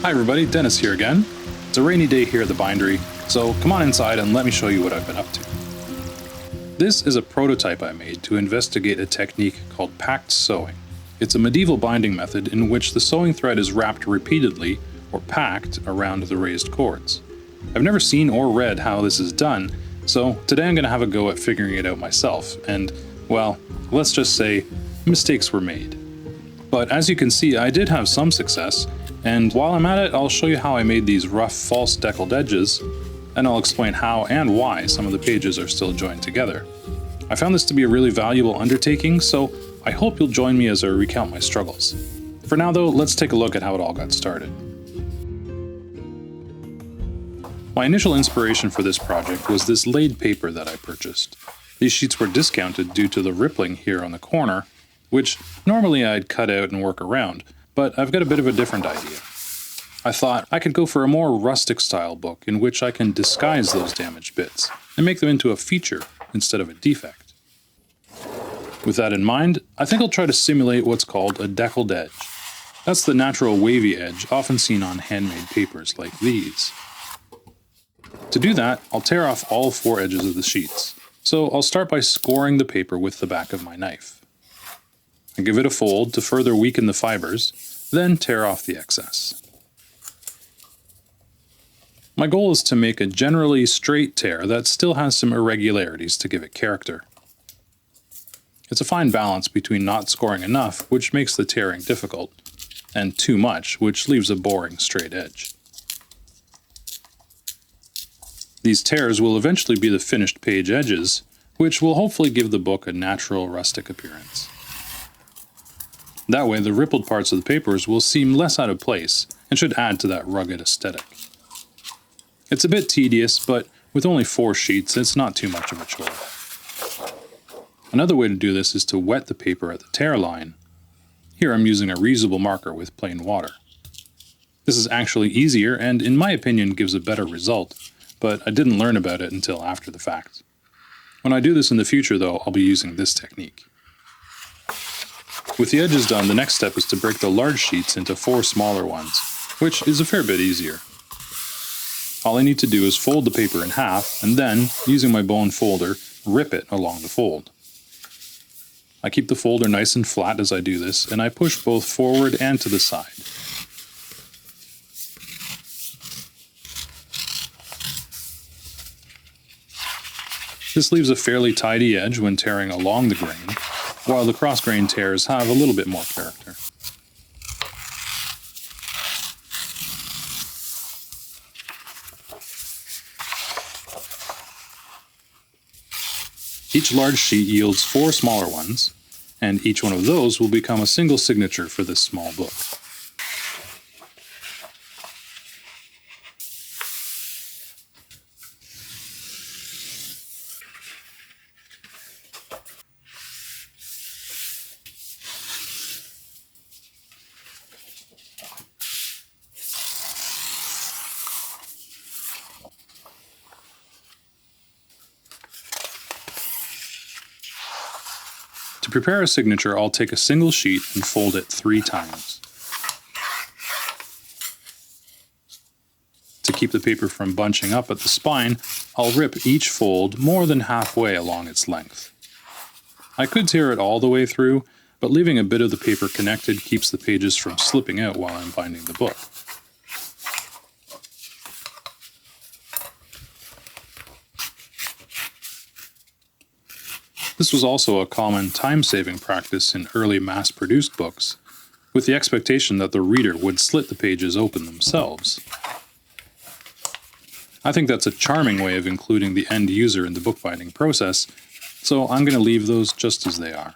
Hi everybody, Dennis here again. It's a rainy day here at the bindery, so come on inside and let me show you what I've been up to. This is a prototype I made to investigate a technique called packed sewing. It's a medieval binding method in which the sewing thread is wrapped repeatedly, or packed, around the raised cords. I've never seen or read how this is done, so today I'm going to have a go at figuring it out myself, and, well, let's just say, mistakes were made. But as you can see, I did have some success, and while I'm at it, I'll show you how I made these rough false deckled edges, and I'll explain how and why some of the pages are still joined together. I found this to be a really valuable undertaking, so I hope you'll join me as I recount my struggles. For now though, let's take a look at how it all got started. My initial inspiration for this project was this laid paper that I purchased. These sheets were discounted due to the rippling here on the corner, which normally I'd cut out and work around, but I've got a bit of a different idea. I thought I could go for a more rustic style book in which I can disguise those damaged bits and make them into a feature instead of a defect. With that in mind, I think I'll try to simulate what's called a deckled edge. That's the natural wavy edge often seen on handmade papers like these. To do that, I'll tear off all 4 edges of the sheets. So I'll start by scoring the paper with the back of my knife. I give it a fold to further weaken the fibers, then tear off the excess. My goal is to make a generally straight tear that still has some irregularities to give it character. It's a fine balance between not scoring enough, which makes the tearing difficult, and too much, which leaves a boring straight edge. These tears will eventually be the finished page edges, which will hopefully give the book a natural rustic appearance. That way, the rippled parts of the papers will seem less out of place and should add to that rugged aesthetic. It's a bit tedious, but with only 4 sheets, it's not too much of a chore. Another way to do this is to wet the paper at the tear line. Here I'm using a reusable marker with plain water. This is actually easier and, in my opinion, gives a better result, but I didn't learn about it until after the fact. When I do this in the future, though, I'll be using this technique. With the edges done, the next step is to break the large sheets into 4 smaller ones, which is a fair bit easier. All I need to do is fold the paper in half, and then, using my bone folder, rip it along the fold. I keep the folder nice and flat as I do this, and I push both forward and to the side. This leaves a fairly tidy edge when tearing along the grain, while the cross-grain tears have a little bit more character. Each large sheet yields 4 smaller ones, and each one of those will become a single signature for this small book. To prepare a signature, I'll take a single sheet and fold it 3 times. To keep the paper from bunching up at the spine, I'll rip each fold more than halfway along its length. I could tear it all the way through, but leaving a bit of the paper connected keeps the pages from slipping out while I'm binding the book. This was also a common time-saving practice in early mass-produced books, with the expectation that the reader would slit the pages open themselves. I think that's a charming way of including the end user in the bookbinding process, so I'm going to leave those just as they are.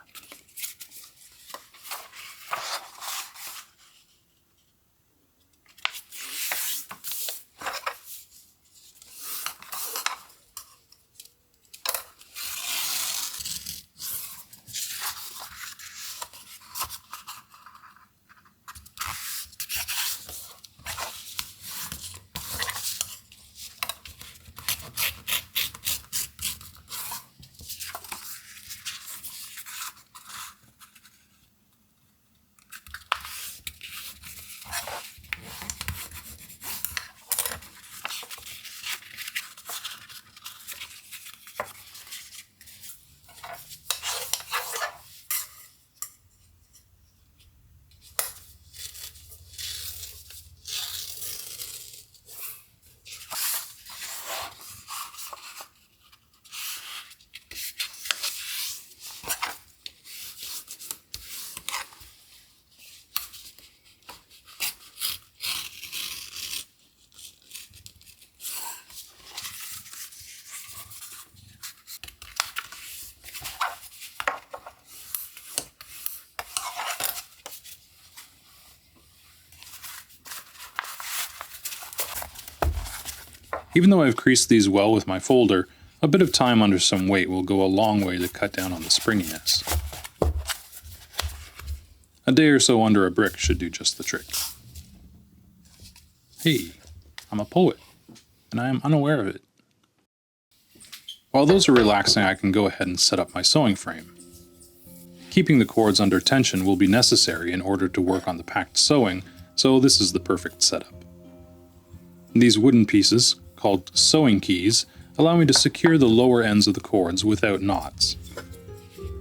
Even though I've creased these well with my folder, a bit of time under some weight will go a long way to cut down on the springiness. A day or so under a brick should do just the trick. Hey, I'm a poet, and I am unaware of it. While those are relaxing, I can go ahead and set up my sewing frame. Keeping the cords under tension will be necessary in order to work on the packed sewing, so this is the perfect setup. These wooden pieces, called sewing keys, allow me to secure the lower ends of the cords without knots.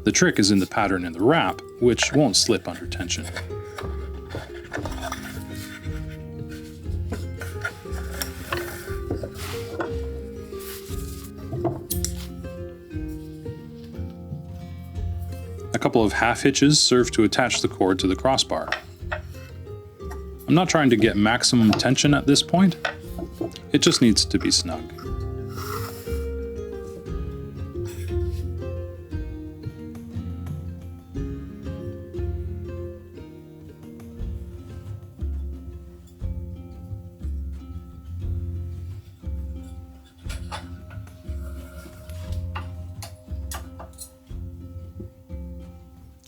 The trick is in the pattern in the wrap, which won't slip under tension. A couple of half hitches serve to attach the cord to the crossbar. I'm not trying to get maximum tension at this point, it just needs to be snug.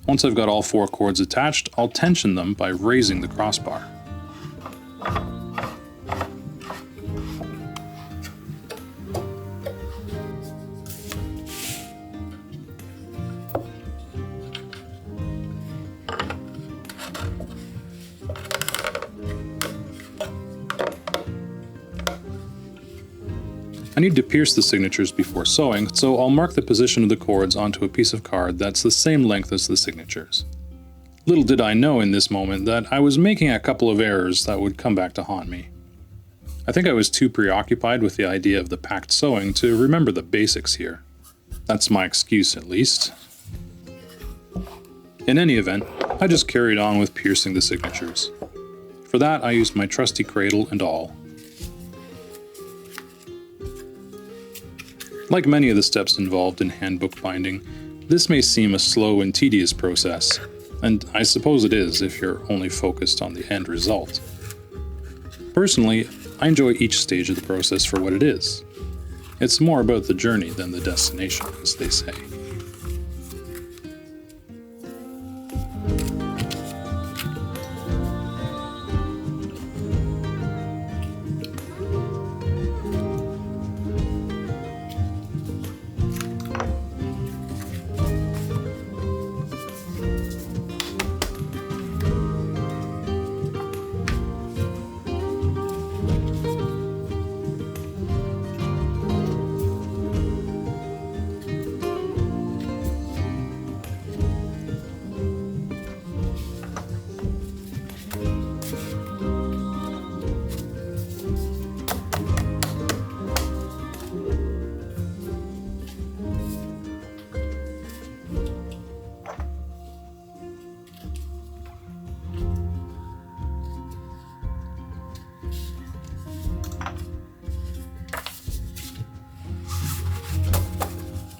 Once I've got all 4 cords attached, I'll tension them by raising the crossbar. I need to pierce the signatures before sewing, so I'll mark the position of the cords onto a piece of card that's the same length as the signatures. Little did I know in this moment that I was making a couple of errors that would come back to haunt me. I think I was too preoccupied with the idea of the packed sewing to remember the basics here. That's my excuse, at least. In any event, I just carried on with piercing the signatures. For that, I used my trusty cradle and awl. Like many of the steps involved in handbook binding, this may seem a slow and tedious process, and I suppose it is if you're only focused on the end result. Personally, I enjoy each stage of the process for what it is. It's more about the journey than the destination, as they say.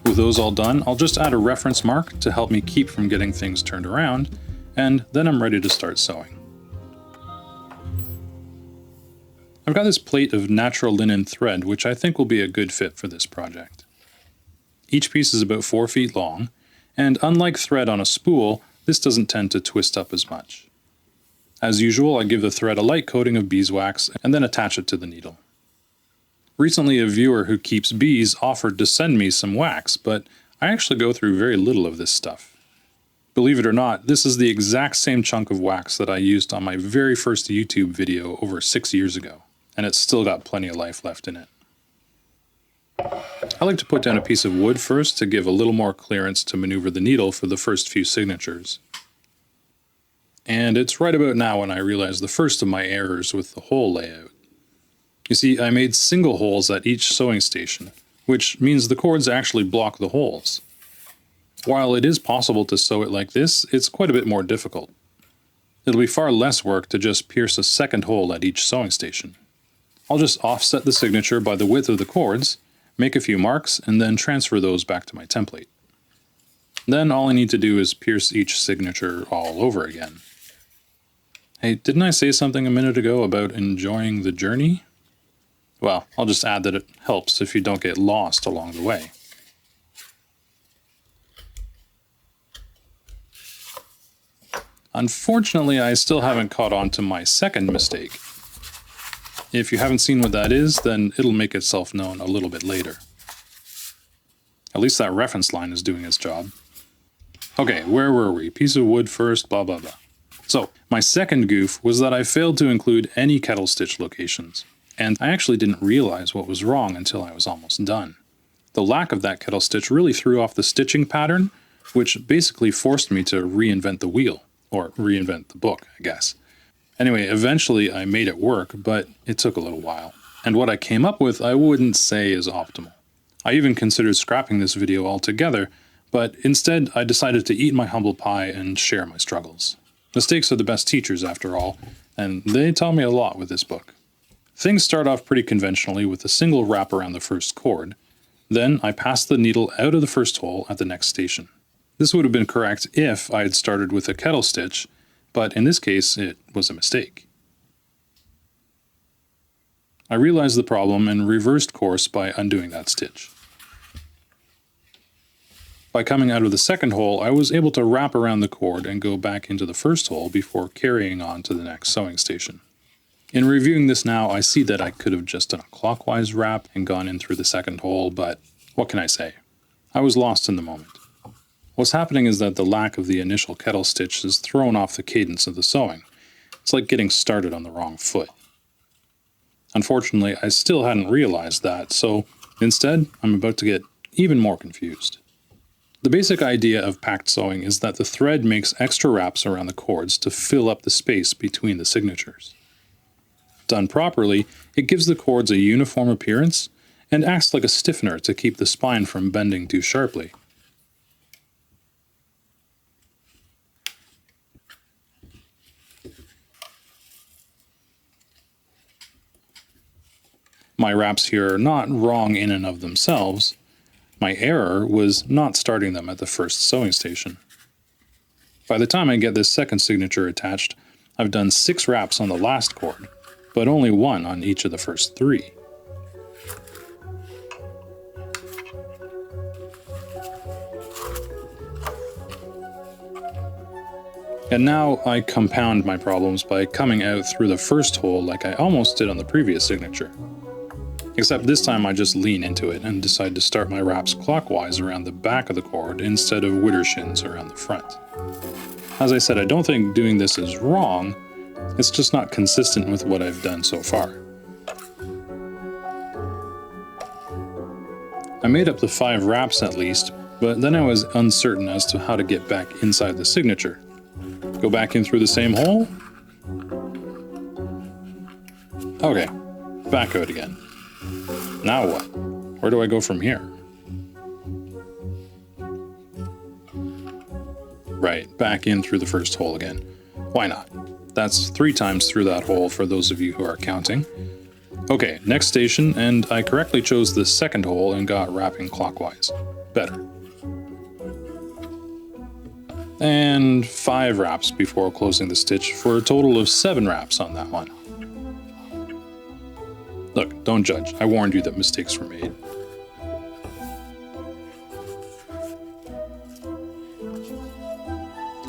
With those all done, I'll just add a reference mark to help me keep from getting things turned around, and then I'm ready to start sewing. I've got this plate of natural linen thread, which I think will be a good fit for this project. Each piece is about 4 feet long, and unlike thread on a spool, this doesn't tend to twist up as much. As usual, I give the thread a light coating of beeswax and then attach it to the needle. Recently, a viewer who keeps bees offered to send me some wax, but I actually go through very little of this stuff. Believe it or not, this is the exact same chunk of wax that I used on my very first YouTube video over 6 years ago, and it's still got plenty of life left in it. I like to put down a piece of wood first to give a little more clearance to maneuver the needle for the first few signatures. And it's right about now when I realize the first of my errors with the hole layout. You see, I made single holes at each sewing station, which means the cords actually block the holes. While it is possible to sew it like this, it's quite a bit more difficult. It'll be far less work to just pierce a second hole at each sewing station. I'll just offset the signature by the width of the cords, make a few marks, and then transfer those back to my template. Then all I need to do is pierce each signature all over again. Hey, didn't I say something a minute ago about enjoying the journey? Well, I'll just add that it helps if you don't get lost along the way. Unfortunately, I still haven't caught on to my second mistake. If you haven't seen what that is, then it'll make itself known a little bit later. At least that reference line is doing its job. Okay, where were we? Piece of wood first, blah blah blah. So, my second goof was that I failed to include any kettle stitch locations, and I actually didn't realize what was wrong until I was almost done. The lack of that kettle stitch really threw off the stitching pattern, which basically forced me to reinvent the wheel, or reinvent the book, I guess. Anyway, eventually I made it work, but it took a little while, and what I came up with I wouldn't say is optimal. I even considered scrapping this video altogether, but instead I decided to eat my humble pie and share my struggles. Mistakes are the best teachers after all, and they taught me a lot with this book. Things start off pretty conventionally with a single wrap around the first cord. Then I pass the needle out of the first hole at the next station. This would have been correct if I had started with a kettle stitch, but in this case it was a mistake. I realized the problem and reversed course by undoing that stitch. By coming out of the second hole, I was able to wrap around the cord and go back into the first hole before carrying on to the next sewing station. In reviewing this now, I see that I could have just done a clockwise wrap and gone in through the second hole, but what can I say? I was lost in the moment. What's happening is that the lack of the initial kettle stitch has thrown off the cadence of the sewing. It's like getting started on the wrong foot. Unfortunately, I still hadn't realized that, so instead, I'm about to get even more confused. The basic idea of packed sewing is that the thread makes extra wraps around the cords to fill up the space between the signatures. Done properly, it gives the cords a uniform appearance and acts like a stiffener to keep the spine from bending too sharply. My wraps here are not wrong in and of themselves. My error was not starting them at the first sewing station. By the time I get this second signature attached, I've done 6 wraps on the last cord, but only 1 on each of the first 3. And now I compound my problems by coming out through the first hole like I almost did on the previous signature. Except this time I just lean into it and decide to start my wraps clockwise around the back of the cord instead of widdershins around the front. As I said, I don't think doing this is wrong, it's just not consistent with what I've done so far. I made up the 5 wraps at least, but then I was uncertain as to how to get back inside the signature. Go back in through the same hole? Okay, back out again. Now what? Where do I go from here? Right, back in through the first hole again. Why not? That's 3 times through that hole for those of you who are counting. Okay, next station, and I correctly chose the second hole and got wrapping clockwise. Better. And 5 wraps before closing the stitch for a total of 7 wraps on that one. Look, don't judge. I warned you that mistakes were made.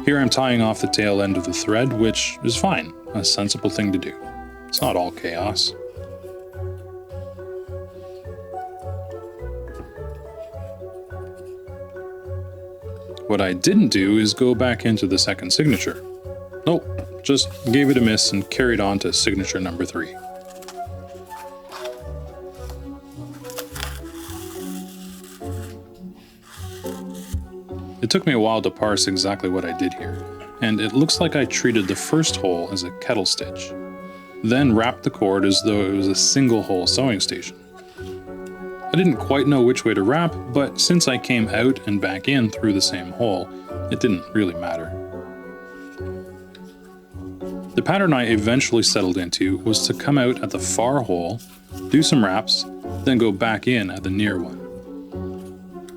Here I'm tying off the tail end of the thread, which is fine, a sensible thing to do. It's not all chaos. What I didn't do is go back into the second signature. Nope, just gave it a miss and carried on to signature number 3. It took me a while to parse exactly what I did here, and it looks like I treated the first hole as a kettle stitch, then wrapped the cord as though it was a single hole sewing station. I didn't quite know which way to wrap, but since I came out and back in through the same hole, it didn't really matter. The pattern I eventually settled into was to come out at the far hole, do some wraps, then go back in at the near one.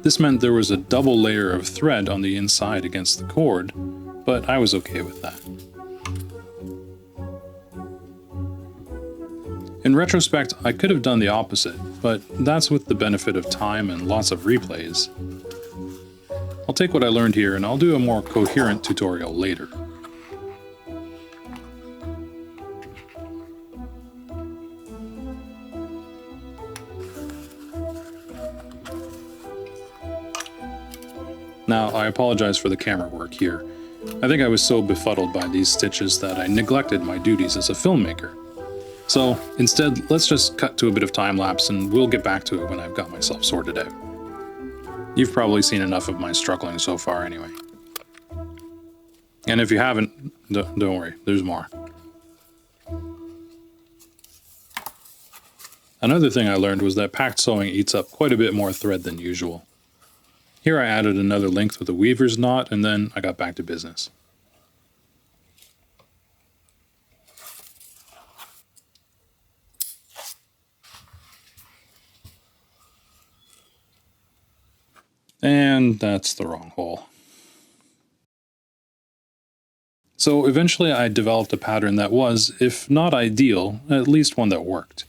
This meant there was a double layer of thread on the inside against the cord, but I was okay with that. In retrospect, I could have done the opposite, but that's with the benefit of time and lots of replays. I'll take what I learned here and I'll do a more coherent tutorial later. Now, I apologize for the camera work here. I think I was so befuddled by these stitches that I neglected my duties as a filmmaker. So, instead, let's just cut to a bit of time lapse and we'll get back to it when I've got myself sorted out. You've probably seen enough of my struggling so far anyway. And if you haven't, don't worry, there's more. Another thing I learned was that packed sewing eats up quite a bit more thread than usual. Here I added another length with a weaver's knot, and then I got back to business. And that's the wrong hole. So eventually I developed a pattern that was, if not ideal, at least one that worked.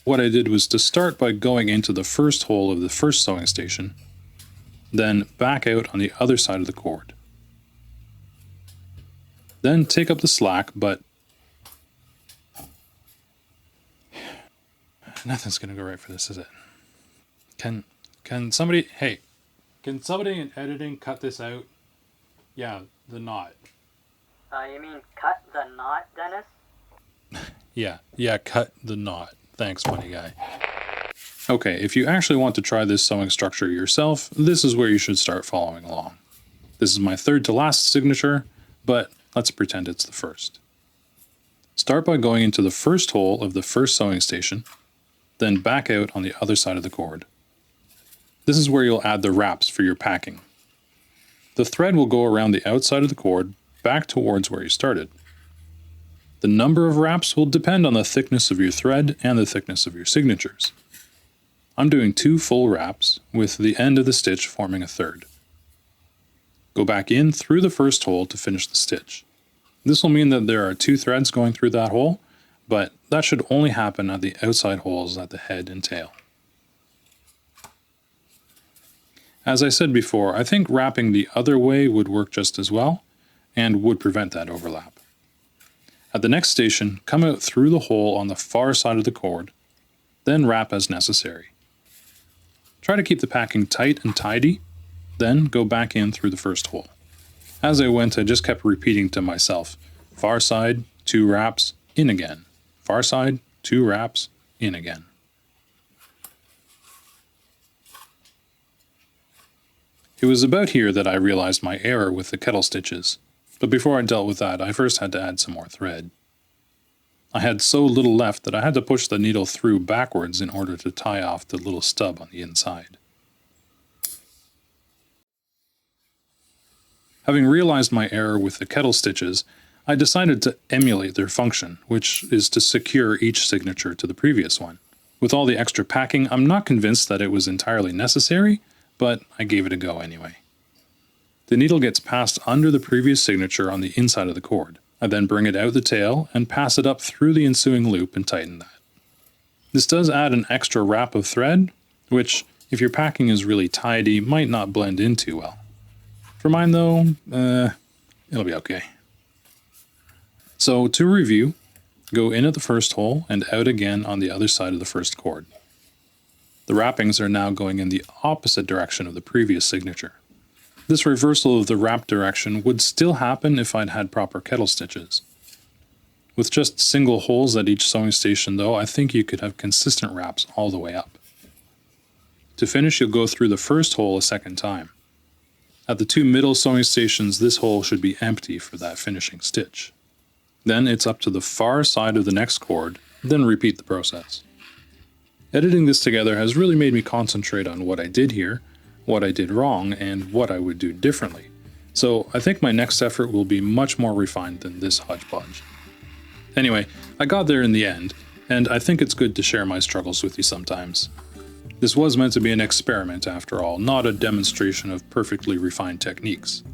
What I did was to start by going into the first hole of the first sewing station, then back out on the other side of the cord. Then take up the slack, but nothing's gonna go right for this, is it? Can somebody, hey, can somebody in editing cut this out? Yeah, the knot. You mean cut the knot, Dennis? Yeah, cut the knot. Thanks, funny guy. Okay, if you actually want to try this sewing structure yourself, this is where you should start following along. This is my third to last signature, but let's pretend it's the first. Start by going into the first hole of the first sewing station, then back out on the other side of the cord. This is where you'll add the wraps for your packing. The thread will go around the outside of the cord, back towards where you started. The number of wraps will depend on the thickness of your thread and the thickness of your signatures. I'm doing 2 full wraps, with the end of the stitch forming a third. Go back in through the first hole to finish the stitch. This will mean that there are 2 threads going through that hole, but that should only happen at the outside holes at the head and tail. As I said before, I think wrapping the other way would work just as well, and would prevent that overlap. At the next station, come out through the hole on the far side of the cord, then wrap as necessary. Try to keep the packing tight and tidy, then go back in through the first hole. As I went, I just kept repeating to myself, far side, 2 wraps, in again. Far side, 2 wraps, in again. It was about here that I realized my error with the kettle stitches, but before I dealt with that, I first had to add some more thread. I had so little left that I had to push the needle through backwards in order to tie off the little stub on the inside. Having realized my error with the kettle stitches, I decided to emulate their function, which is to secure each signature to the previous one. With all the extra packing, I'm not convinced that it was entirely necessary, but I gave it a go anyway. The needle gets passed under the previous signature on the inside of the cord. I then bring it out the tail and pass it up through the ensuing loop and tighten that. This does add an extra wrap of thread, which, if your packing is really tidy, might not blend in too well. For mine though, it'll be okay. So to review, go in at the first hole and out again on the other side of the first cord. The wrappings are now going in the opposite direction of the previous signature. This reversal of the wrap direction would still happen if I'd had proper kettle stitches. With just single holes at each sewing station though, I think you could have consistent wraps all the way up. To finish, you'll go through the first hole a second time. At the 2 middle sewing stations, this hole should be empty for that finishing stitch. Then it's up to the far side of the next cord, then repeat the process. Editing this together has really made me concentrate on what I did here, what I did wrong, and what I would do differently. So I think my next effort will be much more refined than this hodgepodge. Anyway, I got there in the end, and I think it's good to share my struggles with you sometimes. This was meant to be an experiment after all, not a demonstration of perfectly refined techniques.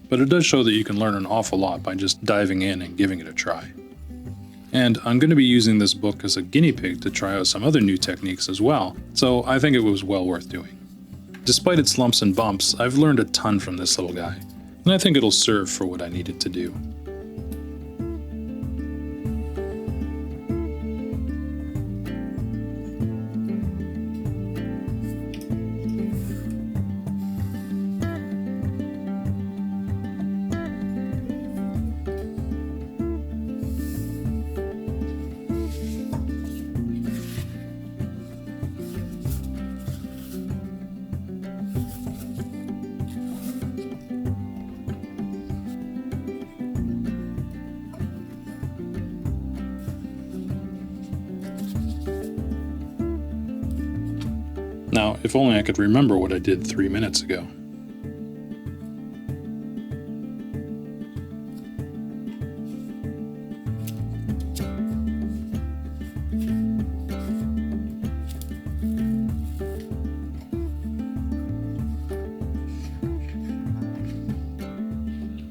But it does show that you can learn an awful lot by just diving in and giving it a try. And I'm going to be using this book as a guinea pig to try out some other new techniques as well, so I think it was well worth doing. Despite its lumps and bumps, I've learned a ton from this little guy, and I think it'll serve for what I needed to do. Now, if only I could remember what I did 3 minutes ago.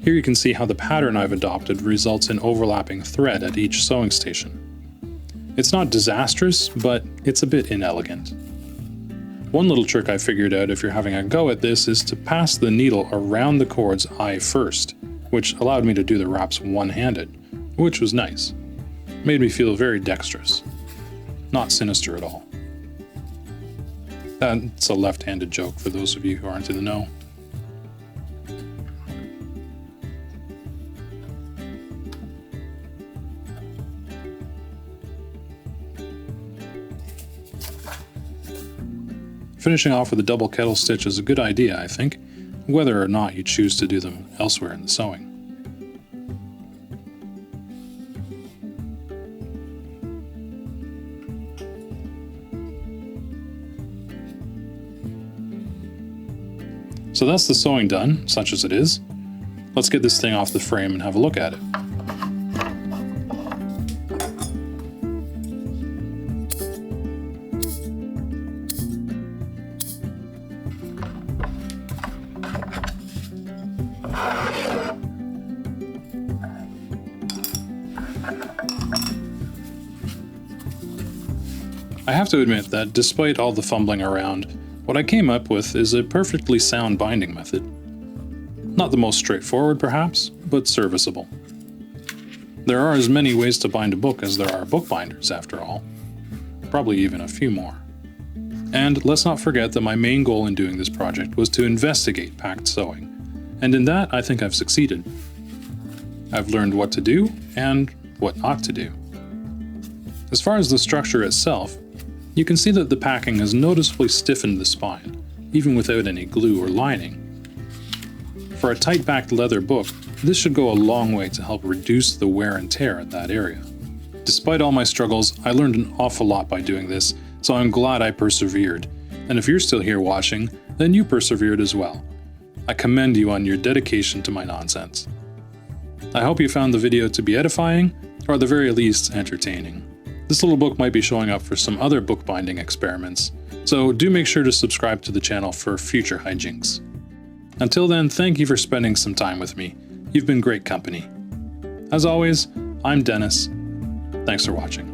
Here you can see how the pattern I've adopted results in overlapping thread at each sewing station. It's not disastrous, but it's a bit inelegant. One little trick I figured out if you're having a go at this is to pass the needle around the cord's eye first, which allowed me to do the wraps one-handed, which was nice. Made me feel very dexterous. Not sinister at all. That's a left-handed joke for those of you who aren't in the know. Finishing off with a double kettle stitch is a good idea, I think, whether or not you choose to do them elsewhere in the sewing. So that's the sewing done, such as it is. Let's get this thing off the frame and have a look at it. I have to admit that despite all the fumbling around, what I came up with is a perfectly sound binding method. Not the most straightforward perhaps, but serviceable. There are as many ways to bind a book as there are bookbinders after all. Probably even a few more. And let's not forget that my main goal in doing this project was to investigate packed sewing, and in that I think I've succeeded. I've learned what to do and what not to do. As far as the structure itself, you can see that the packing has noticeably stiffened the spine, even without any glue or lining. For a tight-backed leather book, this should go a long way to help reduce the wear and tear in that area. Despite all my struggles, I learned an awful lot by doing this, so I'm glad I persevered. And if you're still here watching, then you persevered as well. I commend you on your dedication to my nonsense. I hope you found the video to be edifying, or at the very least, entertaining. This little book might be showing up for some other bookbinding experiments, so do make sure to subscribe to the channel for future hijinks. Until then, thank you for spending some time with me. You've been great company. As always, I'm Dennis. Thanks for watching.